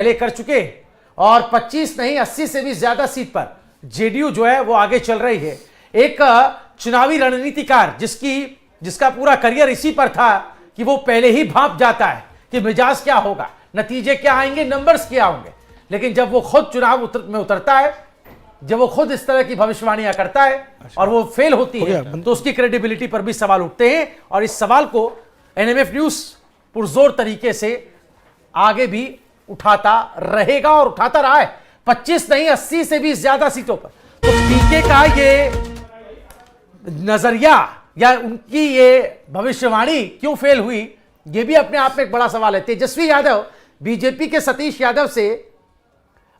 पहले कर चुके और 25 नहीं 80 से भी ज्यादा सीट पर जेडीयू जो है वो आगे चल रही है। एक चुनावी रणनीतिकार जिसका पूरा करियर इसी पर था कि वो पहले ही भांप जाता है कि मिजाज क्या होगा, नतीजे क्या आएंगे, नंबर्स क्या होंगे, लेकिन जब वो खुद चुनाव में उतरता है, जब वो खुद इस तरह की भविष्यवाणियां करता है और वो फेल होती है तो उसकी क्रेडिबिलिटी पर भी सवाल उठते हैं। और इस सवाल को एनएमएफ न्यूज पुरजोर तरीके से आगे भी उठाता रहेगा और उठाता रहा है। 25 नहीं 80 से भी ज्यादा सीटों पर। तो पीके का ये नजरिया या उनकी ये भविष्यवाणी क्यों फेल हुई, ये भी अपने आप में एक बड़ा सवाल है। तेजस्वी यादव बीजेपी के सतीश यादव से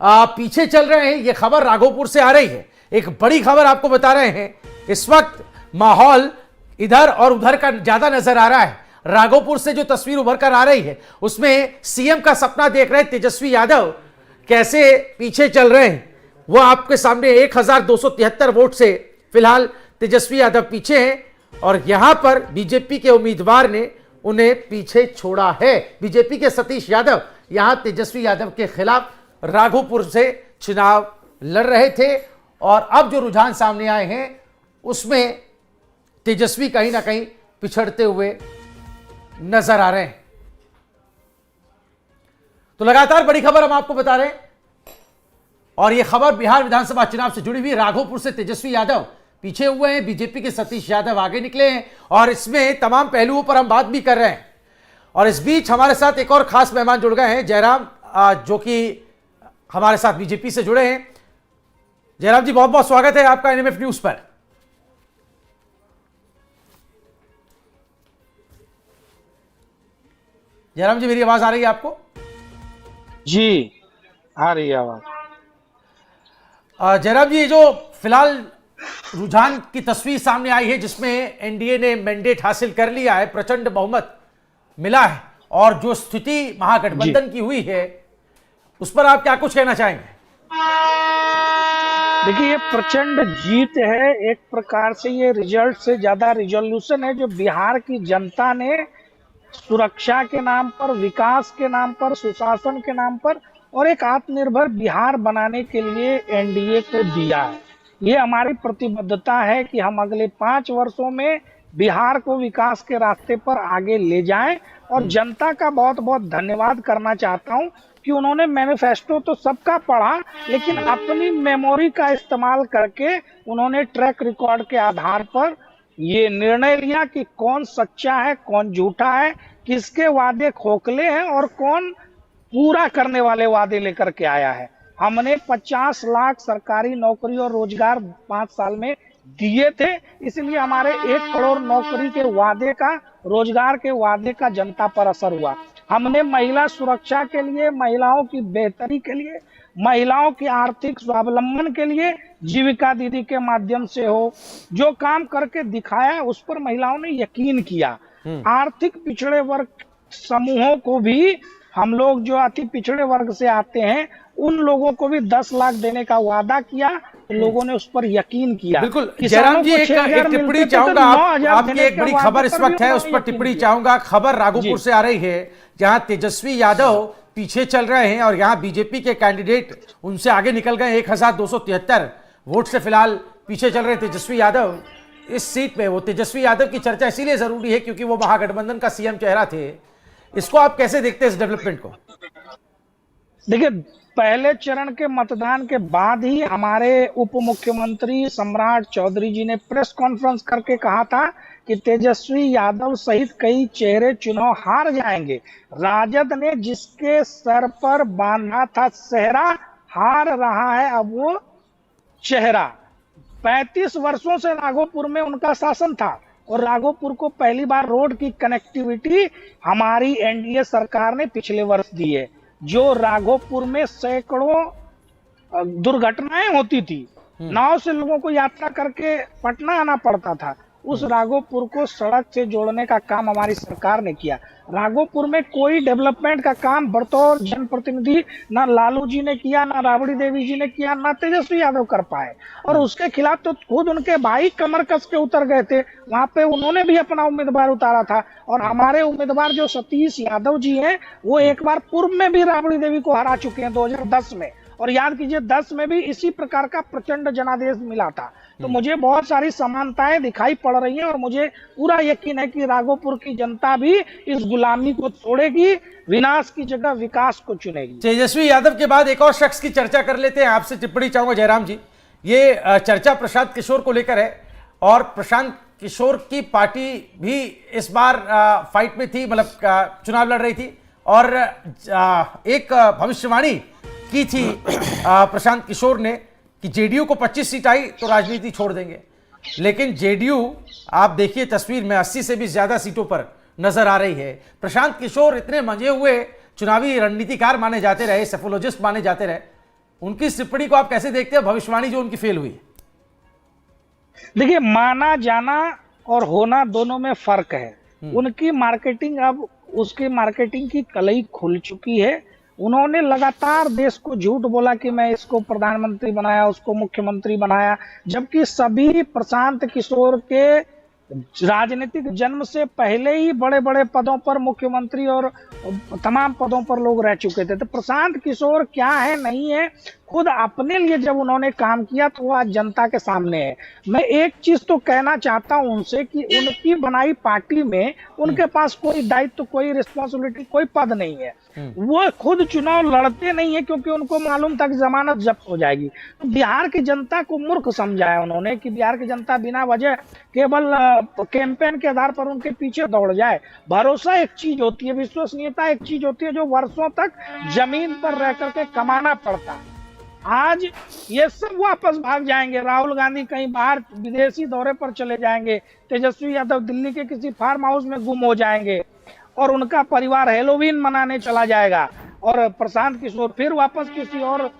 पीछे चल रहे हैं, यह खबर राघोपुर से आ रही है। एक बड़ी खबर आपको बता रहे हैं, इस वक्त माहौल इधर और उधर का ज्यादा नजर आ रहा है। राघोपुर से जो तस्वीर उभर कर आ रही है उसमें सीएम का सपना देख रहे तेजस्वी यादव कैसे पीछे चल रहे हैं, वो आपके सामने 1273 वोट से फिलहाल तेजस्वी यादव पीछे हैं और यहां पर बीजेपी के उम्मीदवार ने उन्हें पीछे छोड़ा है। बीजेपी के सतीश यादव यहां तेजस्वी यादव के खिलाफ राघोपुर से चुनाव लड़ रहे थे और अब जो रुझान सामने आए हैं उसमें तेजस्वी कहीं ना कहीं पिछड़ते हुए नजर आ रहे हैं। तो लगातार बड़ी खबर हम आपको बता रहे हैं और यह खबर बिहार विधानसभा चुनाव से जुड़ी हुई। राघोपुर से तेजस्वी यादव पीछे हुए हैं, बीजेपी के सतीश यादव आगे निकले हैं और इसमें तमाम पहलुओं पर हम बात भी कर रहे हैं। और इस बीच हमारे साथ एक और खास मेहमान जुड़ गए हैं, जयराम, जो कि हमारे साथ बीजेपी से जुड़े हैं। जयराम जी, बहुत बहुत स्वागत है आपका एनएमएफ न्यूज पर। जयराम जी, मेरी आवाज आ रही है आपको? जी आ रही है आवाज। जयराम जी, जो फिलहाल रुझान की तस्वीर सामने आई है जिसमें एनडीए ने मैंडेट हासिल कर लिया है, प्रचंड बहुमत मिला है और जो स्थिति महागठबंधन की हुई है उस पर आप क्या कुछ कहना चाहेंगे? देखिए, ये प्रचंड जीत है एक प्रकार से। ये रिजल्ट से ज्यादा रिजोल्यूशन है जो बिहार की जनता ने सुरक्षा के नाम पर, विकास के नाम पर, सुशासन के नाम पर और एक आत्मनिर्भर बिहार बनाने के लिए एनडीए को दिया है। ये हमारी प्रतिबद्धता है कि हम अगले 5 वर्षों में बिहार को विकास के रास्ते पर आगे ले जाएं। और जनता का बहुत बहुत धन्यवाद करना चाहता हूं कि उन्होंने मैनिफेस्टो तो सबका पढ़ा, लेकिन अपनी मेमोरी का इस्तेमाल करके उन्होंने ट्रैक रिकॉर्ड के आधार पर ये निर्णय लिया कि कौन सच्चा है, कौन झूठा है, किसके वादे खोखले हैं और कौन पूरा करने वाले वादे लेकर के आया है। हमने 50 लाख सरकारी नौकरी और रोजगार 5 साल में दिए थे, इसलिए हमारे 1 करोड़ नौकरी के वादे का, रोजगार के वादे का जनता पर असर हुआ। हमने महिला सुरक्षा के लिए, महिलाओं की बेहतरी के लिए, महिलाओं की आर्थिक स्वावलंबन के लिए जीविका दीदी के माध्यम से हो जो काम करके दिखाया, उस पर महिलाओं ने यकीन किया। आर्थिक पिछड़े वर्ग समूहों को भी, हम लोग जो अति पिछड़े वर्ग से आते हैं उन लोगों को भी 10 लाख देने का वादा किया, तो लोगों ने उस पर यकीन किया। बिल्कुल। जयराम जी, एक टिप्पणी चाहूंगा, आपकी एक बड़ी खबर इस वक्त है, उस पर टिप्पणी चाहूंगा। खबर राघोपुर से आ रही है जहां तेजस्वी यादव पीछे चल रहे हैं और यहां बीजेपी के कैंडिडेट उनसे आगे निकल गए। 1273 वोट से फिलहाल पीछे चल रहे तेजस्वी यादव इस सीट पे। वो तेजस्वी यादव की चर्चा इसीलिए जरूरी है क्योंकि वो महागठबंधन का सीएम चेहरा थे। इसको आप कैसे देखते हैं, इस डेवलपमेंट को? देखिए, पहले चरण के मतदान के बाद ही हमारे उप मुख्यमंत्री सम्राट चौधरी जी ने प्रेस कॉन्फ्रेंस करके कहा था कि तेजस्वी यादव सहित कई चेहरे चुनाव हार जाएंगे। राजद ने जिसके सर पर बांधा था सेहरा, हार रहा है अब वो चेहरा। 35 वर्षों से राघोपुर में उनका शासन था और राघोपुर को पहली बार रोड की कनेक्टिविटी हमारी एनडीए सरकार ने पिछले वर्ष दी है। जो राघोपुर में सैकड़ों दुर्घटनाएं होती थी, नाव से लोगों को यात्रा करके पटना आना पड़ता था, उस राघोपुर को सड़क से जोड़ने का काम हमारी सरकार ने किया। राघोपुर में कोई डेवलपमेंट का काम बतौर जनप्रतिनिधि ना लालू जी ने किया, ना राबड़ी देवी जी ने किया, ना तेजस्वी यादव कर पाए। और उसके खिलाफ तो खुद उनके भाई कमर कस के उतर गए थे, वहां पे उन्होंने भी अपना उम्मीदवार उतारा था। और हमारे उम्मीदवार जो सतीश यादव जी हैं, वो एक बार पूर्व में भी राबड़ी देवी को हरा चुके हैं 2010 में। और याद कीजिए 10 में भी इसी प्रकार का प्रचंड जनादेश मिला था। तो मुझे बहुत सारी समानताएं दिखाई पड़ रही हैं और मुझे पूरा यकीन है कि राघोपुर की जनता भी इस गुलामी को तोड़ेगी, विनाश की जगह विकास को चुनेगी। तेजस्वी यादव के बाद एक और शख्स की चर्चा कर लेते हैं। आपसे टिप्पणी चाहूंगा जयराम जी। ये चर्चा प्रशांत किशोर को लेकर है और प्रशांत किशोर की पार्टी भी इस बार फाइट में थी, मतलब चुनाव लड़ रही थी और एक भविष्यवाणी की थी प्रशांत किशोर ने कि जेडीयू को 25 सीट आई तो राजनीति छोड़ देंगे। लेकिन जेडीयू आप देखिए तस्वीर में 80 से भी ज्यादा सीटों पर नजर आ रही है। प्रशांत किशोर इतने मंजे हुए चुनावी रणनीतिकार माने जाते रहे, सेफोलॉजिस्ट माने जाते रहे, उनकी इस टिप्पणी को आप कैसे देखते हैं, भविष्यवाणी जो उनकी फेल हुई? देखिए, माना जाना और होना दोनों में फर्क है। उनकी मार्केटिंग, अब उसकी मार्केटिंग की कलई खुल चुकी है। उन्होंने लगातार देश को झूठ बोला कि मैं इसको प्रधानमंत्री बनाया, उसको मुख्यमंत्री बनाया, जबकि सभी प्रशांत किशोर के राजनीतिक जन्म से पहले ही बड़े बड़े पदों पर मुख्यमंत्री और तमाम पदों पर लोग रह चुके थे। तो प्रशांत किशोर क्या है नहीं है, खुद अपने लिए जब उन्होंने काम किया तो वो आज जनता के सामने है। मैं एक चीज तो कहना चाहता हूं उनसे कि उनकी बनाई पार्टी में उनके पास कोई दायित्व, कोई रिस्पॉन्सिबिलिटी, कोई पद नहीं है। वो खुद चुनाव लड़ते नहीं है क्योंकि उनको मालूम था कि जमानत जब्त हो जाएगी। तो बिहार की जनता को मूर्ख समझाया उन्होंने कि बिहार की जनता बिना वजह केवल कैंपेन के आधार पर उनके पीछे दौड़ जाए। भरोसा एक चीज होती है, विश्वसनीयता एक चीज होती है जो वर्षों तक जमीन पर रह करके कमाना पड़ता है। आज ये सब वापस भाग जाएंगे। राहुल गांधी कहीं बाहर विदेशी दौरे पर चले जाएंगे, तेजस्वी यादव दिल्ली के किसी फार्म हाउस में गुम हो जाएंगे और उनका परिवार हेलोवीन मनाने चला जाएगा और प्रशांत किशोर फिर वापस किसी और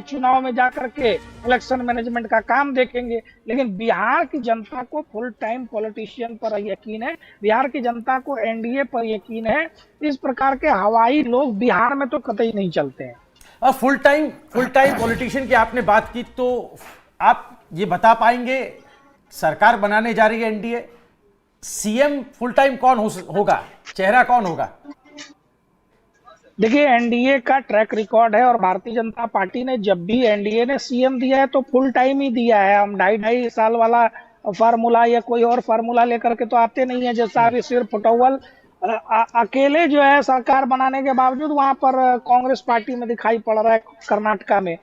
चुनाव में जाकर के इलेक्शन मैनेजमेंट का काम देखेंगे। लेकिन बिहार की जनता को फुल टाइम पॉलिटिशियन पर यकीन है, बिहार की जनता को एनडीए पर यकीन है। इस प्रकार के हवाई लोग बिहार में तो कतई नहीं चलते हैं। फुल टाइम पॉलिटिशियन की आपने बात की, तो आप ये बता पाएंगे सरकार बनाने जा रही है एनडीए, सीएम फुल टाइम कौन होगा, चेहरा कौन होगा? देखिए, एनडीए का ट्रैक रिकॉर्ड है और भारतीय जनता पार्टी ने जब भी एनडीए ने सीएम दिया है तो फुल टाइम ही दिया है। हम 2.5 साल वाला फार्मूला या कोई और फार्मूला लेकर के तो आते नहीं है। जैसा अभी सिर्फ फुटोवल अकेले जो है सरकार बनाने के बावजूद वहां पर कांग्रेस पार्टी में दिखाई पड़ रहा है कर्नाटका में।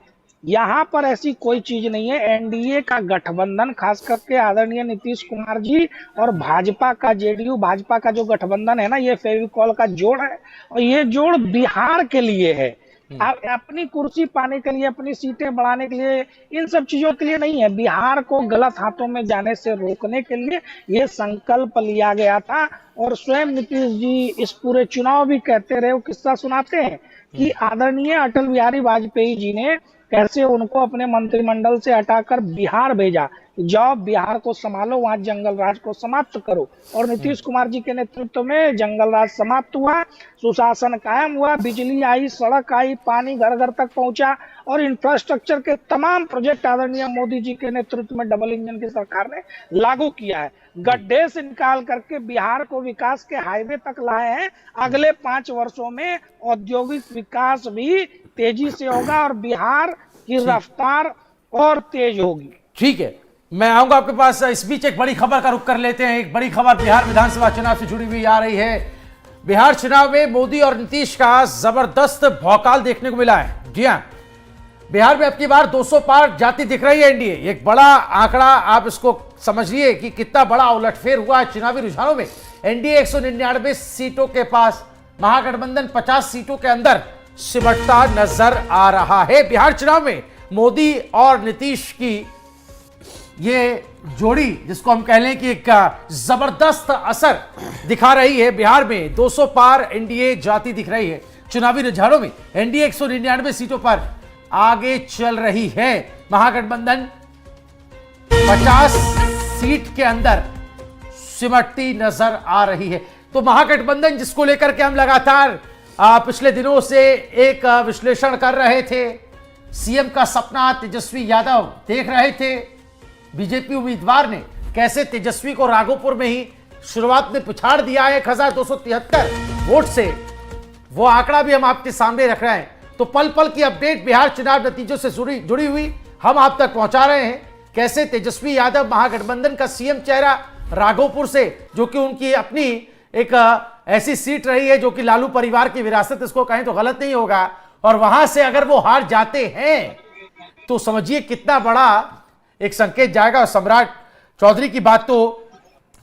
यहाँ पर ऐसी कोई चीज नहीं है। एनडीए का गठबंधन, खास करके आदरणीय नीतीश कुमार जी और भाजपा का जेडीयू, भाजपा का जो गठबंधन है ना, ये फेविकॉल का जोड़ है और ये जोड़ बिहार के लिए है। अपनी कुर्सी पाने के लिए, अपनी सीटें बढ़ाने के लिए, इन सब चीजों के लिए नहीं है। बिहार को गलत हाथों में जाने से रोकने के लिए ये संकल्प लिया गया था। और स्वयं नीतीश जी इस पूरे चुनाव भी कहते रहे, वो किस्सा सुनाते हैं कि आदरणीय अटल बिहारी वाजपेयी जी ने कैसे उनको अपने मंत्रिमंडल से हटाकर बिहार भेजा, जाओ बिहार को संभालो, वहां जंगल राज को समाप्त करो। और नीतीश कुमार जी के नेतृत्व में जंगल राज समाप्त हुआ, सुशासन कायम हुआ, बिजली आई, सड़क आई, पानी घर घर तक पहुंचा और इंफ्रास्ट्रक्चर के तमाम प्रोजेक्ट आदरणीय मोदी जी के नेतृत्व में डबल इंजन की सरकार ने लागू किया है। गड्ढे से निकाल करके बिहार को विकास के हाईवे तक लाए हैं। अगले 5 वर्षों में औद्योगिक विकास भी तेजी से होगा और बिहार की रफ्तार और तेज होगी। ठीक है, मैं आऊंगा आपके पास। इस बीच एक बड़ी खबर का रुख कर लेते हैं। एक बड़ी खबर बिहार विधानसभा चुनाव से जुड़ी हुई आ रही है। बिहार चुनाव में मोदी और नीतीश का जबरदस्त भौकाल देखने को मिला है। जी हां, बिहार में अब की बार 200 पार जाती दिख रही है एनडीए। एक बड़ा आंकड़ा, आप इसको समझिए कि कितना बड़ा उलटफेर हुआ है चुनावी रुझानों में। एनडीए 199 सीटों के पास, महागठबंधन 50 सीटों के अंदर सिमटता नजर आ रहा है। बिहार चुनाव में मोदी और नीतीश की ये जोड़ी, जिसको हम कह लें कि एक जबरदस्त असर दिखा रही है। बिहार में 200 पार एनडीए जाती दिख रही है। चुनावी रुझानों में एनडीए 199 सीटों पर आगे चल रही है। महागठबंधन 50 सीट के अंदर सिमटती नजर आ रही है। तो महागठबंधन जिसको लेकर के हम लगातार पिछले दिनों से एक विश्लेषण कर रहे थे, सीएम का सपना तेजस्वी यादव देख रहे थे। बीजेपी उम्मीदवार ने कैसे तेजस्वी को राघोपुर में ही शुरुआत में पिछाड़ दिया है 1273 वोट से, वो आंकड़ा भी हम आपके सामने रख रहे हैं। तो पल पल की अपडेट बिहार चुनाव नतीजों से जुड़ी हुई हम आप तक पहुंचा रहे हैं। कैसे तेजस्वी यादव महागठबंधन का सीएम चेहरा राघोपुर से, जो कि उनकी अपनी एक ऐसी सीट रही है जो कि लालू परिवार की विरासत, इसको कहें तो गलत नहीं होगा, और वहां से अगर वो हार जाते हैं तो समझिए कितना बड़ा एक संकेत जाएगा। और सम्राट चौधरी की बात तो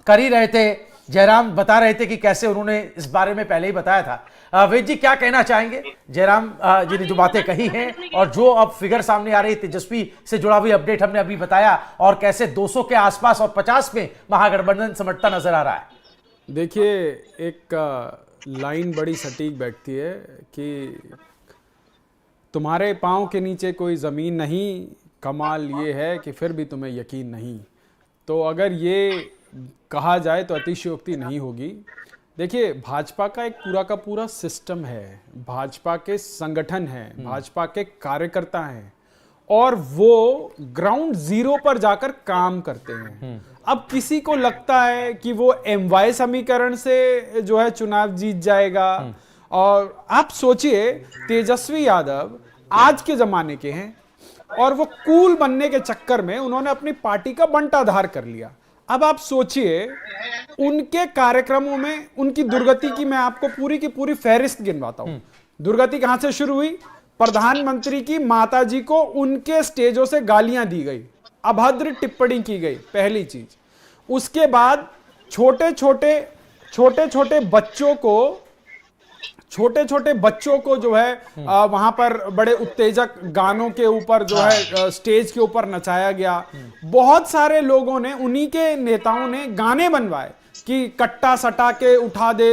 कर ही रहे थे, जयराम बता रहे थे कि कैसे उन्होंने इस बारे में पहले ही बताया था। वेद जी क्या कहना चाहेंगे? जयराम जी ने जो बातें कही हैं और जो अब फिगर सामने आ रही है, तेजस्वी से जुड़ा हुई अपडेट हमने अभी बताया, और कैसे 200 के आसपास और 50 में महागठबंधन समझता नजर आ रहा है। देखिए, एक लाइन बड़ी सटीक बैठती है कि तुम्हारे पांव के नीचे कोई ज़मीन नहीं, कमाल ये है कि फिर भी तुम्हें यकीन नहीं। तो अगर ये कहा जाए तो अतिशयोक्ति नहीं होगी। देखिए, भाजपा का एक पूरा का पूरा सिस्टम है, भाजपा के संगठन है, भाजपा के कार्यकर्ता हैं, और वो ग्राउंड जीरो पर जाकर काम करते हैं। अब किसी को लगता है कि वो MY समीकरण से जो है चुनाव जीत जाएगा, और आप सोचिए तेजस्वी यादव आज के जमाने के हैं और वो कूल बनने के चक्कर में उन्होंने अपनी पार्टी का बंटाधार कर लिया। अब आप सोचिए उनके कार्यक्रमों में उनकी दुर्गति की मैं आपको पूरी की पूरी फहरिस्त गिनवाता हूं। दुर्गति कहां से शुरू हुई? प्रधानमंत्री की माताजी को उनके स्टेजों से गालियां दी गई, अभद्र टिप्पणी की गई, पहली चीज। उसके बाद छोटे छोटे बच्चों को जो है वहां पर बड़े उत्तेजक गानों के ऊपर जो है स्टेज के ऊपर नचाया गया। बहुत सारे लोगों ने, उन्हीं के नेताओं ने गाने बनवाए कि कट्टा सटा के उठा दे